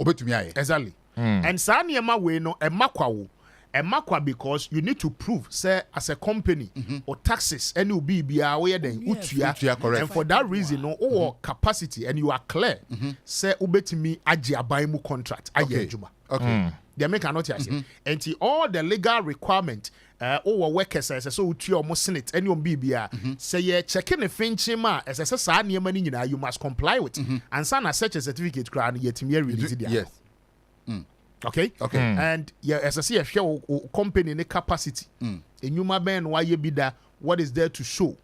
obetumi aye exactly and sa niema we no e makwa because you need to prove say as a company or taxes any will be bia we then utua correct. and for that reason no or capacity and you are clear say ubetimi agi aban mu contract aye adwuma okay they make a note and all the legal requirement or workers say so utua omo senate any on bibia say ye checking the finching ma as say sa niema ni nyina you must comply with and sana such a certificate grant yetimi release it yes okay and yeah as I see a share company in capacity enyuma ben why ye be that what is there to show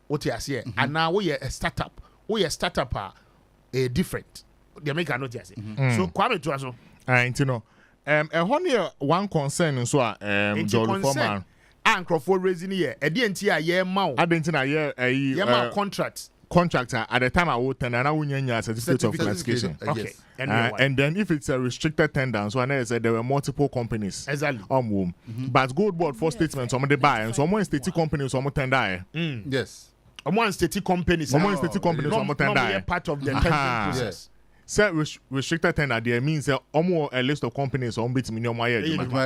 what you say and now we are a startup a different they make a note so kwame to aso you know honey one concern so Jolly Foreman Crofo raising here e dey ntia ye ma o adentina ye ma contractor at the time I would tender and I wouldn't certificate of classification. Okay. Yes. And then if it's a restricted tender, so I said there were multiple companies. Exactly. But GoldBod for statements, some of the buy and some more state companies, some more tender. Yes. One state companies. Some more state companies, some more tender. Part of the tendering process. Yes. So restricted tender there means that almost a list of companies on bit minimum wire.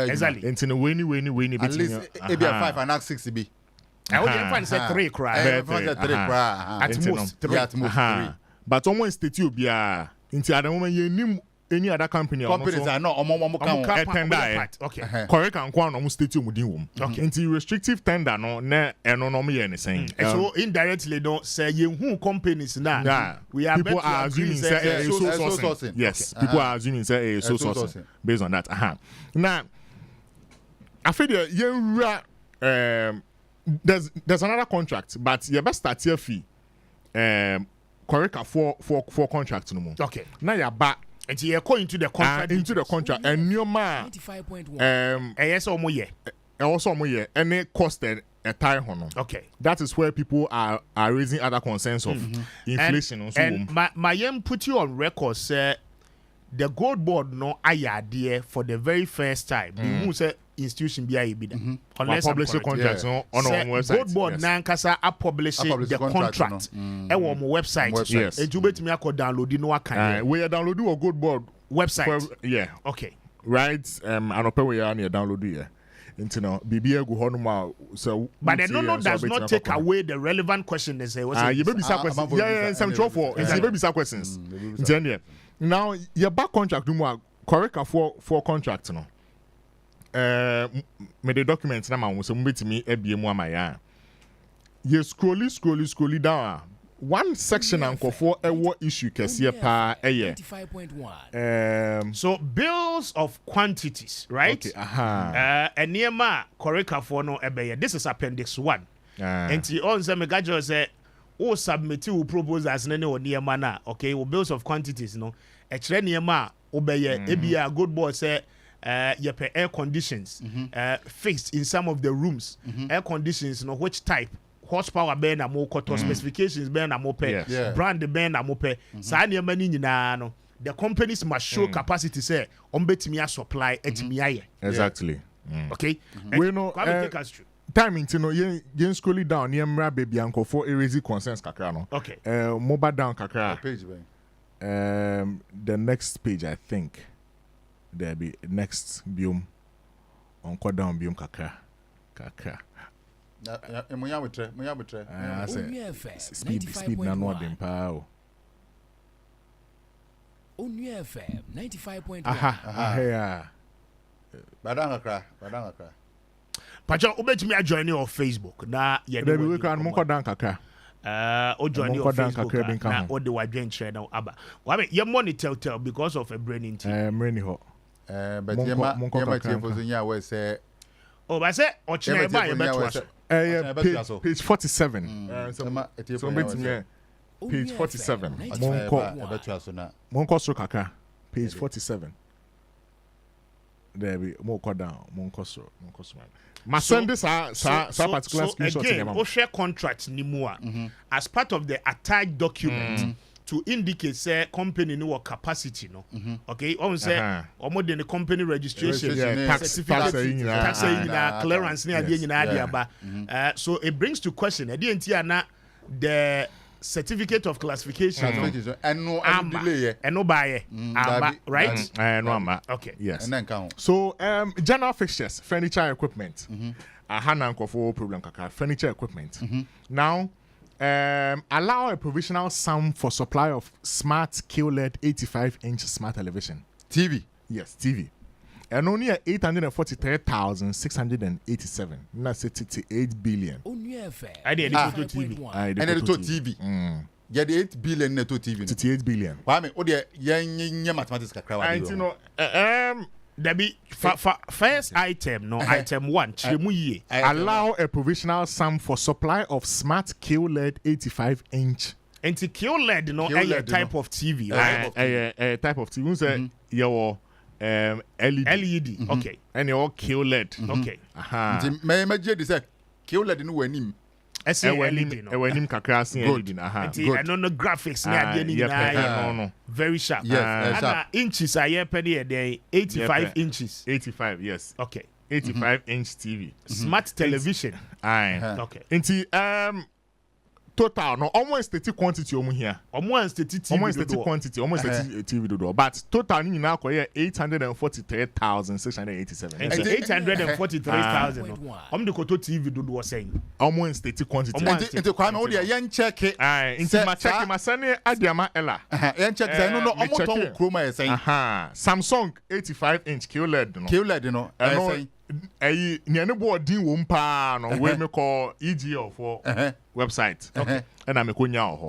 Exactly. And in a winny at least maybe a 5 and 6 be. I would find say 3 cry. At most 3. At most 3. But almost state you be into at the moment you need any other company companies are not tender. Okay. Coreca and Kwan almost state you within okay. Into restrictive tender no no me anything. So indirectly don't say you who companies now. We are people are assuming say so sourcing. Yes, people are assuming say so sourcing based on that. Now I feel there's another contract, but you best start your fee. Coreca for contract no more. Okay. Now you're back. And you're going into the contract. Into the contract, and your man. 95.1. Yes, or more year. Also more year, and it costed a time honor. Okay. That is where people are raising other concerns of inflation. And my put you on record, sir. The GoldBod no idea for the very first time. Who say institution be unless publishing contracts on our website. GoldBod nankasa a publish the contract. E wo mo website. Yes. And you bet me I could download no can. We are downloading a GoldBod website. Yeah. Okay. Right. And open we are near download here. BBA go honuma so but the no does not take away the relevant question they say you baby some questions yeah some trouble for you baby some questions now your back contract no Coreca for contract no me the documents na ma so mbetimi ebie mu amaya you scrolly down one section anko for ewo issue kese pa eye 95.1 so bills of quantities right okay enema Coreca for no ebeye this is appendix 1 and he on say megajo say o submit your proposals na ne onema na okay o bills of quantities no e kire nema obeye ebia GoldBod say your air conditions fixed in some of the rooms air conditions no which type horsepower ben na mo koto specifications ben na mo pe brand ben na mo pe sa na mani nyina no the companies must show capacity say on betimi supply etimi aye exactly okay we know take us through time into no yen scrolling down near mra baby anko for erase concerns kakra no okay mobile down kakra page ben the next page I think there be next biome on go down biome kakra munya betre I say speed na no dem pa o Onua FM 95.1 aha badanga kra Pacha obetimi join you on Facebook na ye dey we kan mo down kakra o join you on Facebook na o de wadwen chere na aba wa me ye money tell because of a brain inti brain ho but yema chief nya we say oh but say ochina ba ye beto page 47 so betime page 47 monko so kaka page 47 there be monko down monko so ma send this particular screenshot again o share contract ni mu a as part of the attached document to indicate say company no capacity no okay on say omo the company registration tax clearance ni ade nyina ade aba so it brings to question ade enti na the certificate of classification and no delay and no buy right no ama okay yes and then count so general fixtures furniture equipment hana nkofo problem kaka furniture equipment now allow a provisional sum for supply of smart QLED 85-inch smart television TV. Yes, TV. And only at 843,687. That's 8 billion. I did TV. And the TV. Yeah, the 8 billion net TV. 38 billion. Why me? Oh, the young mathematics ka krawa. And you know, there be first item, no item 1. Allow a provisional sum for supply of smart QLED 85-inch. And the QLED, no, a type of TV, right? A type of TV. Say your LED. Okay. And your QLED. Okay. Aha. Me imagine say QLED no wanim. LED no. Wanim kakra sin LED. Aha. Good. And no graphics no. Very sharp. Yes. And inches are here penny day 85 inches. 85, yes. Okay. 85-inch TV. Smart television. Aye. Okay. Inti total no almost 30 quantity omu here. Almost 30 TV. Almost 30 quantity, almost 30 TV do. But total ni na ko 843,687. And 843,000. The koto TV do was saying. Almost 30 quantity. Into kwame o dia yen check it. Aye, into ma check ma sane adiama ella. Yen check say no omo ton chroma e saying. Samsung 85-inch QLED no. QLED no. E saying nyane board din wo mpa no we me call EGL for website. Okay. And I me ko nya ho.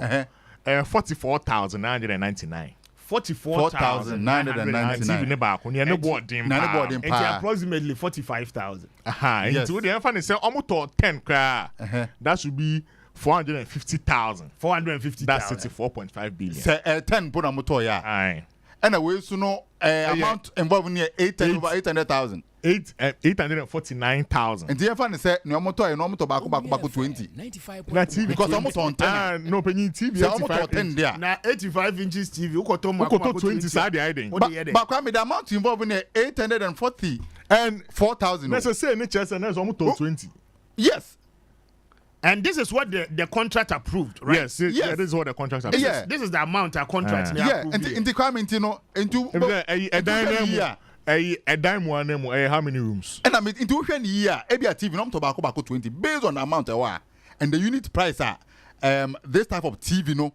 44,999. 44,999. Ne ba ko nyane board din pa. It's approximately 45,000. Into the funny say almost 10 kra. That should be 450,000. 450,000. That's 64.5 billion. Say 10 put motor ya. Aye. And away so no amount involved near 800,000. 849,000. And the fan say no motor no motor back 20. That's TV because almost on 10. No penny TV 10 there. Na 85 inches TV ukoto 20 side hiding. But kwame the amount involved near 840 and 4,000. Let's say NHS and almost 20. Yes. And this is what the contract approved, right? Yes. Yeah, this is what the contract approved. Yeah. This is the amount our contract approved. And the kwame into a dime one how many rooms? And I mean into one year every TV no tobacco back 20 based on the amount and the unit price this type of TV no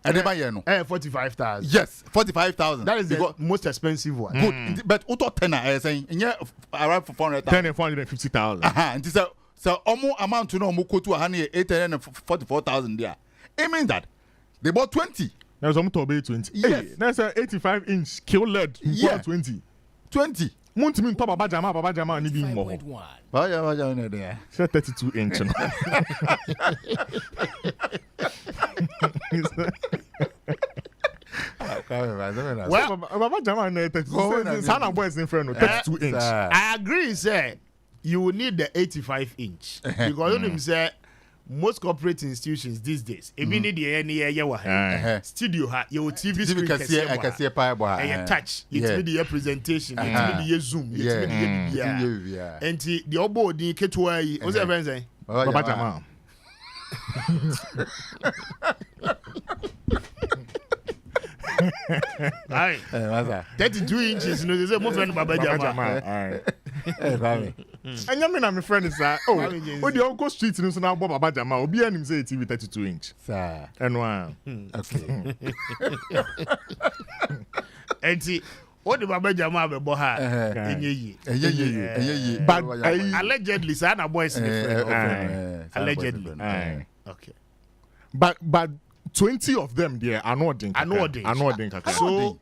and never year no 45,000. Yes, 45,000. That is the most expensive one. Good. But auto 10 saying around for 400,000. 10 and 450,000. And this so almost amount to no go to 844,000 there. It means that they bought 20. There's almost 20. Yes. Hey, that's a 85-inch QLED. Yeah. 20. Monty mean Papa Jama ni bi mo. Ba ya there. 32 inch. Well, Papa Jama na 32. Sana boys in front 32 inch. I agree say you will need the 85-inch because you say most corporate institutions these days even need the any studio your TV screen can see touch it be the presentation it be the zoom it be the and the obo din ketua yi o say friends say Baba Jama aye 32 inches no say mo friend Baba Jama aye anya me na my friend is o the uncle street no so na Baba Jama obi anim say TV 32 inch sir enwa okay enti o the Baba Jama be bo ha enye yi but allegedly say na boys in the friend allegedly okay but 20 of them there are not kaka. So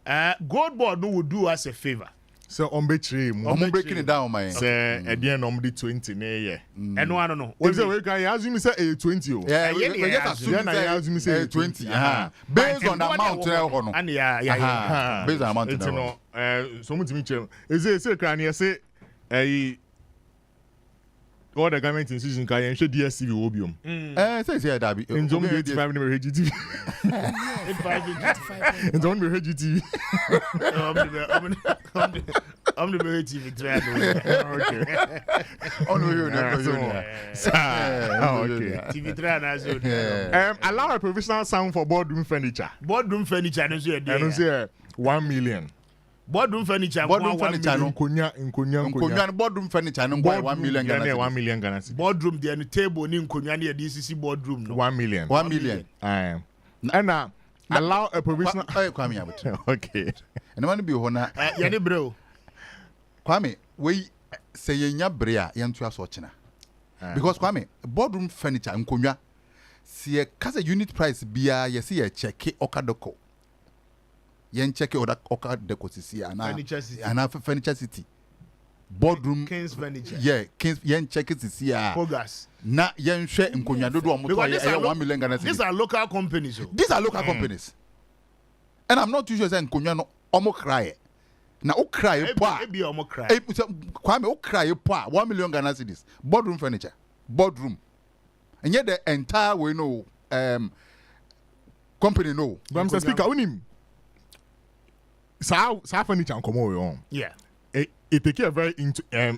GoldBod no would do us a favor. So on betray mo. I'm breaking it down, man. Say at the end of the 20 na yeah. And no, I don't know. If we can assume say 20 o. Yeah, we just assume say 20. Based on the amount no. And yeah. Based on amount no. So much me chem. Is it say can you say all the government institution can you show DSTV obium. Say that be. In some 85 number GTV. In some number GTV. I'm the very TV track. Okay. Okay. TV track as allow a provisional sound for boardroom furniture. Boardroom furniture and so I don't say 1 million. Boardroom furniture. Boardroom furniture. Nkonya Boardroom furniture. No 1 million Ghana. 1 million Ghana. Boardroom the table ni nkonya na DCC boardroom no. 1 million. 1 million. And allow a provisional. Okay. And man be hona. Yani bro. Kwame, we say yenya brea yentu asochina. Because Kwame, boardroom furniture nkonya see kasa unit price bia ye see ye check okadoko. Yen check okadoko sisi ana furniture city. Boardroom King's furniture. Yeah, King's yen check sisi a. Pogas. Na yen hwe nkonya dodo omoto ye 1 million Ghana. These are local companies. These are local companies. And I'm not too sure say nkonya no omo cry. Na o cry po a e be omo cry. Kwame o cry po a 1 million Ghana cedis. Boardroom furniture. Boardroom. And yet the entire way no company no. But Mr. Speaker, unim. Sa furniture nkomo we on. Yeah. It take a very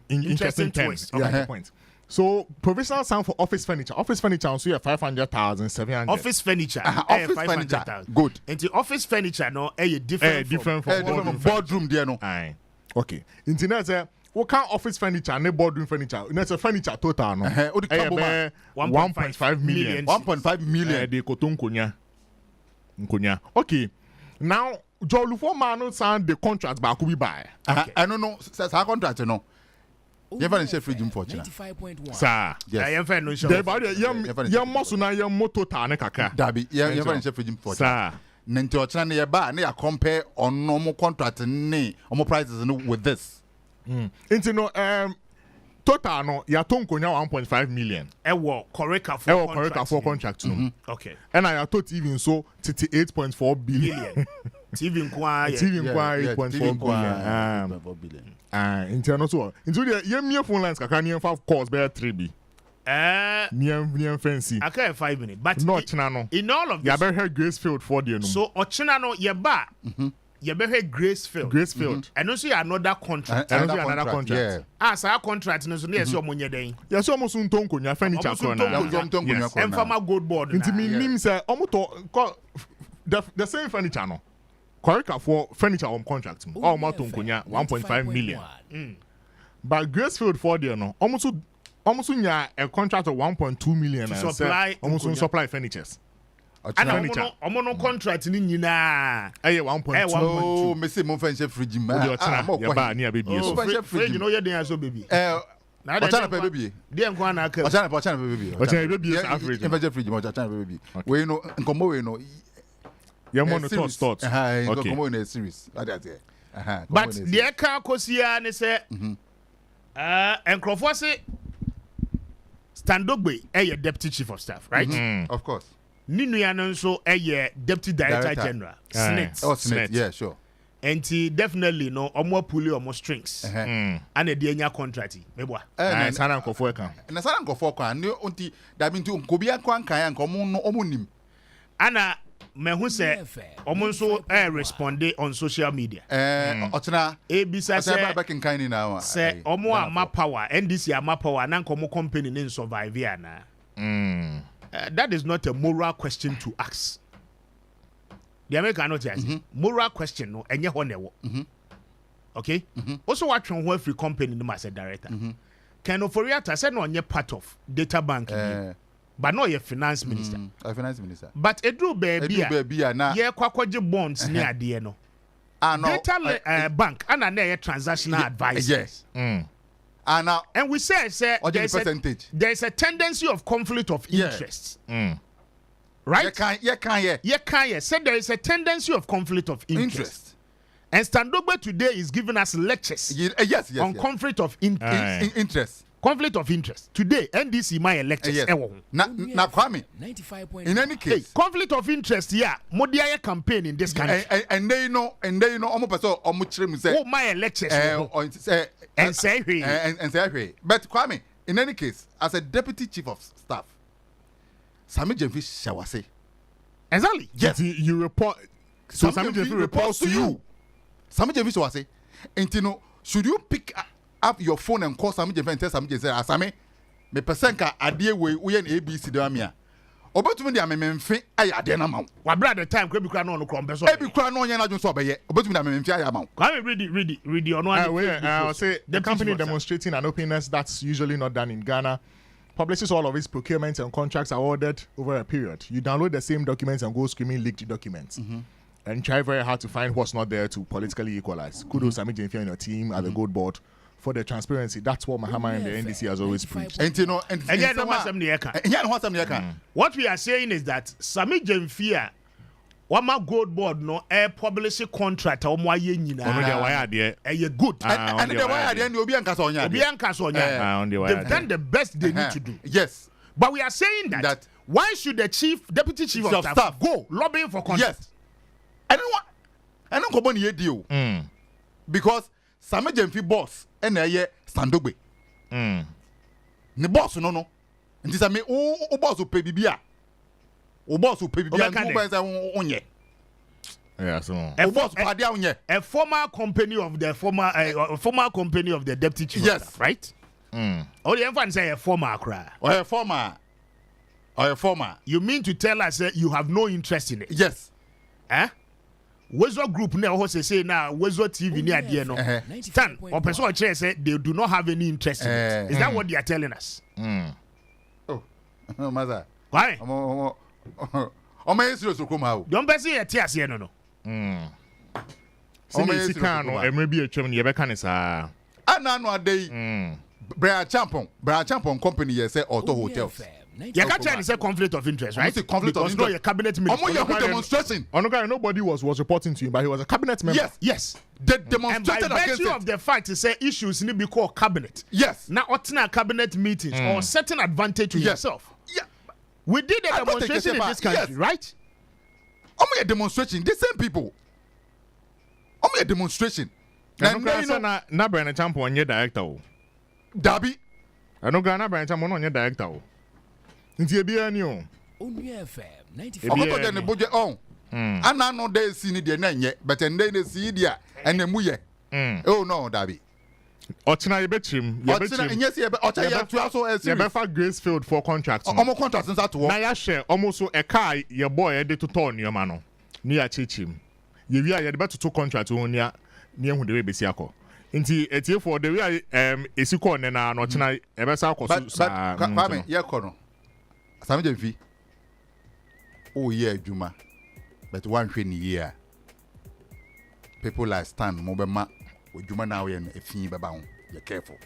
interesting twist. Okay, point. So provisional sound for office furniture. Office furniture also 500,000, 700. Office furniture. Office furniture. Good. And the office furniture no different from boardroom there no. Aye. Okay. Internet say what kind of office furniture and boardroom furniture? It's a furniture total no. 1.5 million. 1.5 million. De koton nkonya. Okay. Now Jolu for man sign the contract ba could be buy. I don't know. Say contract no. You ever share free gym for China? 95.1. Sir. Yes. I am fair no show. They about yam mosu na yam moto ta ne kakra. Dabi, you ever share free gym for China? Sir. Nenti o China ne ba na ya compare on normal contract ne omo prices no with this. Into no total no ya to nkonya 1.5 million. Ewo Coreca for contract no. Okay. And I thought even so 38.4 billion. TV nkwa 8.4 billion. Internal so. Into the yem phone lines kakra near 5 calls bear 3B. Near fancy. I can't 5 minutes. But not China no. In all of this. You better hear Gracefield for the no. So China no ye ba. You better hear Gracefield. And also another contract. Another contract. Yeah. As our contract no so near so money den. Ya so almost untonko nya furniture corner. And from a GoldBod. Into me nim say omoto the same furniture no. Coreca for furniture on contract. Almost unkonya 1.5 million. But Gracefield for the no. Almost nya a contract of 1.2 million to and supply almost supply furnitures. And omo contract ni nyina. 1.2. Oh, me say mo fancy fridge ma. Ya ba ni abebi so. Fridge no ye den so baby. Na Ochana pe baby. Dey nkwa na aka. Ochana baby. Ochana baby is average. Fancy fridge mo Ochana baby. We no nkomo we no. You want to start. Okay. Nkomo in a series. That is. But the aka kosia ne say enkrofo say Standogbe your deputy chief of staff, right? Of course. Ninuya no nso deputy director general. Senate. Oh, Senate. Yeah, sure. And he definitely no omo puli omo strings. And a enya contract. Meboa. Na sana nkofo eka. Na sana nkofo kwa ni onti da bintu nkobia kwa kan ya nkomo no omo nim. Ana me hu say omo nso respond on social media. Ochina ebisa say back in kind now. Say omo ama power, NDC ama power na nkomo company ne survive ya na. That is not a moral question to ask. The American not asking. Moral question no enye ho newo. Okay? Also watch on free company no as a director. Ken Oforiatta said no onye part of data bank. But no your finance minister. Finance minister. But Edu baby na ye kwakwaje bonds ni ade no. Data bank and na transactional advice. Yes. And we say there's a tendency of conflict of interest. Right? You can. Say there is a tendency of conflict of interest. And Standogbe today is giving us lectures yes, on conflict of interest. Conflict of interest. Today, NDC my lectures. Yes. Na Kwame. 95.9. In any case, conflict of interest here. Modiaya campaign in this country. And they know, almost person almost say. Oh, my lectures. And say But Kwame, in any case, as a deputy chief of staff, Sami Jemfi shall say. Exactly. Yes, you report. So Sami Jemfi reports to you. Sami Jemfi shall say. And you know, should you pick up your phone and call Sami Jemfi and tell Sami Jemfi, Asami, me percenka adie we an ABC do amia. Obetumi dia mememfe aye ade na maw. Wa bra the time kwe bi kra no no krom beso. E bi kra no nya na dwon so obeye. Obetumi dia mememfe aye maw. Can we read Onua? I'll say the company demonstrating an openness that's usually not done in Ghana. Publishes all of its procurements and contracts awarded over a period. You download the same documents and go screaming leaked documents. And try very hard to find what's not there to politically equalize. Kudos Sami Jemfi and your team at the GoldBod for the transparency. That's what Mahama and the NDC has always preached. And you know, what we are saying is that Sami Jemfi Wama GoldBod no publish a contract or more yen good. And the why the obi anka they've done the best they need to do. Yes. But we are saying that why should the deputy chief of staff go lobbying for contract? Yes. I don't come on here deal. Because Sami Jemfi boss and Standogbe. The boss no. And this me o boss who pay bibia. O boss who pay bibia onye. Yeah, so a former company of the deputy chief. Yes, staff, right? Or the everyone say a former cry. Or a former. You mean to tell us that you have no interest in it? Yes. Wezo group now who say now Wezo TV near the no stand or person chair say they do not have any interest in it. Is that what they are telling us? Oh, mother. Why? My serious come out. Don't be say tears here no. Sisi kano maybe a chairman yebeka is no day. Bra Champon company say auto hotel. You can't try to say conflict of interest, right? Conflict of interest. Your cabinet minister. Demonstration. Nobody was reporting to him, but he was a cabinet member. Yes. They demonstrated and by virtue of the fact to say issues need to be called cabinet. Yes. Now, ordinary cabinet meetings or certain advantage to yourself. Yeah. We did a demonstration in this country, right? Only a demonstration. The same people. Only a demonstration. Na Brian Champo on your director. Dabi. I know Ghana Brian Champo on your director. Nti ebi ani o. Onua FM 95. Okoto de ne budget on. Ana no dey see ni de na nye, but en dey see dia en mu ye. Oh no, Dabi. Ochina yebetrim. Ochina nyesi yebe ocha ye to aso e serious. Yebefa Gracefield for contract. Omo contract nsa to wo. Na ya share almost so e car ye boy e de to turn nioma no. Ni ya chichim. Ye wi a ye de beto contract ho nia ehu de we besi akọ. Nti etie for the way esiko ne na no ochina ebesa akoso sa. Kwame ye kono. Sami Jemfi. Oh yeah, Juma. But one thing here. People like stand mo be ma Juma now yen e fin be ba ho. Be careful.